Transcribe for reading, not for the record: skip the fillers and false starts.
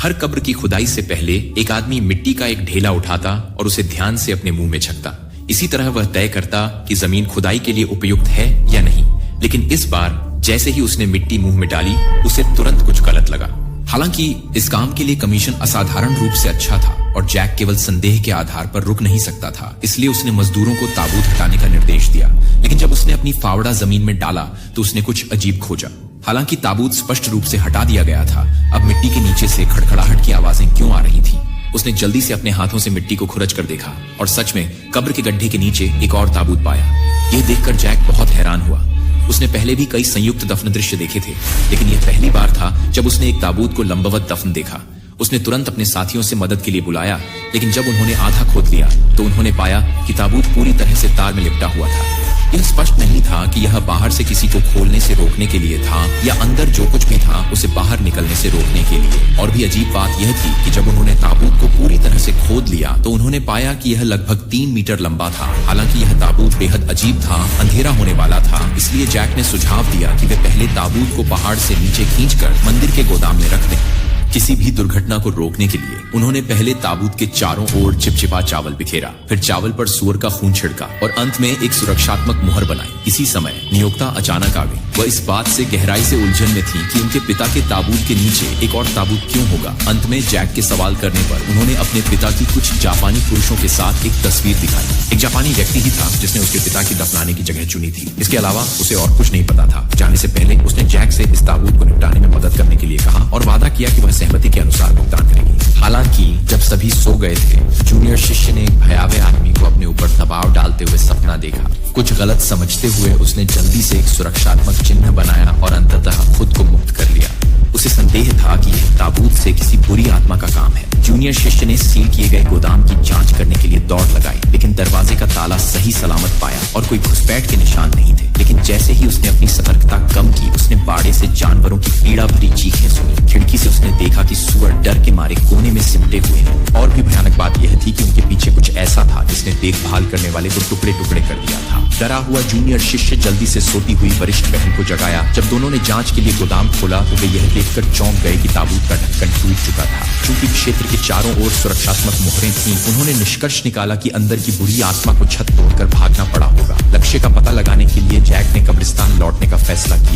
हर कब्र की खुदाई से पहले एक आदमी मिट्टी का एक ढेला उठाता और उसे ध्यान से अपने मुंह में छकता। इसी तरह वह तय करता कि जमीन खुदाई के लिए उपयुक्त है या नहीं। लेकिन इस बार जैसे ही उसने मिट्टी मुंह में डाली, उसे तुरंत कुछ गलत लगा। हालांकि इस काम के लिए कमीशन असाधारण रूप से अच्छा था और जैक केवल संदेह के आधार पर रुक नहीं सकता था, इसलिए उसने मजदूरों को ताबूत हटाने का निर्देश दिया। लेकिन जब उसने अपनी फावड़ा जमीन में डाला तो उसने कुछ अजीब खोजा। हालांकि ताबूत स्पष्ट रूप से हटा दिया गया था, अब मिट्टी के नीचे से खड़खड़ाहट की आवाजें क्यों आ रही थी। उसने जल्दी से अपने हाथों से मिट्टी को खुरच कर देखा और सच में कब्र के गड्ढे के नीचे एक और ताबूत पाया। यह देखकर जैक बहुत हैरान हुआ। उसने पहले भी कई संयुक्त दफन दृश्य देखे थे, लेकिन यह पहली बार था जब उसने एक ताबूत को लंबवत दफन देखा। उसने तुरंत अपने साथियों से मदद के लिए बुलाया, लेकिन जब उन्होंने आधा खोद लिया तो उन्होंने पाया कि ताबूत पूरी तरह से तार में लिपटा हुआ था। यह स्पष्ट नहीं था कि यह बाहर से किसी को खोलने से रोकने के लिए था या अंदर जो कुछ भी था उसे बाहर निकलने से रोकने के लिए। और भी अजीब बात यह थी कि जब उन्होंने ताबूत को पूरी तरह से खोद लिया तो उन्होंने पाया कि यह लगभग 3 मीटर लंबा था। हालांकि यह ताबूत बेहद अजीब था, अंधेरा होने वाला था, इसलिए जैक ने सुझाव दिया कि वे पहले ताबूत को पहाड़ से नीचे खींचकर मंदिर के गोदाम में रख दें। किसी भी दुर्घटना को रोकने के लिए उन्होंने पहले ताबूत के चारों ओर चिपचिपा चावल बिखेरा, फिर चावल पर सूअर का खून छिड़का और अंत में एक सुरक्षात्मक मुहर बनाई। इसी समय नियोक्ता अचानक आ गई। वह इस बात से गहराई से उलझन में थी कि उनके पिता के ताबूत के नीचे एक और ताबूत क्यों होगा। अंत में जैक के सवाल करने पर उन्होंने अपने पिता की कुछ जापानी पुरुषों के साथ एक तस्वीर दिखाई। एक जापानी व्यक्ति ही था जिसने उसके पिता की दफनाने की जगह चुनी थी। इसके अलावा उसे और कुछ नहीं पता था। जाने से पहले उसने जैक से इस ताबूत को निपटाने में मदद करने के लिए कहा और वादा किया कि वह सहमति के अनुसार भुगतान करेगी। हालांकि जब सभी सो गए थे, जूनियर शिष्य ने एक भयावह आदमी को अपने ऊपर दबाव डालते हुए सपना देखा। कुछ गलत समझते हुए उसने जल्दी से एक सुरक्षात्मक चिन्ह बनाया और अंततः खुद को मुक्त कर लिया। उसे संदेह था कि यह ताबूत से किसी बुरी आत्मा का काम है। जूनियर शिष्य ने सील किए गए गोदाम की जांच करने के लिए दौड़ लगाई, लेकिन दरवाजे का ताला सही सलामत पाया और कोई घुसपैठ के निशान नहीं थे। लेकिन जैसे ही उसने अपनी सतर्कता कम की, उसने बाड़े से जानवरों की पीड़ा भरी चीखें सुनी। खिड़की से उसने देखा कि सूअर डर के मारे कोने में सिमटे हुए हैं। और भी भयानक बात यह थी कि उनके पीछे कुछ ऐसा था जिसने देखभाल करने वाले को टुकड़े टुकड़े कर दिया था। डरा हुआ जूनियर शिष्य जल्दी से सोती हुई वरिष्ठ बहन को जगाया। जब दोनों ने जांच के लिए गोदाम खोला तो वे यह देखकर चौंक गए कि ताबूत का ढक्कन टूट चुका था। चूंकि क्षेत्र के चारों ओर सुरक्षात्मक मोहरें थीं, उन्होंने निष्कर्ष निकाला कि अंदर की बुरी आत्मा को छत तोड़कर भागना पड़ा होगा। लक्ष्य का पता लगाने के लिए जैक ने कब्रिस्तान लौटने का फैसला किया।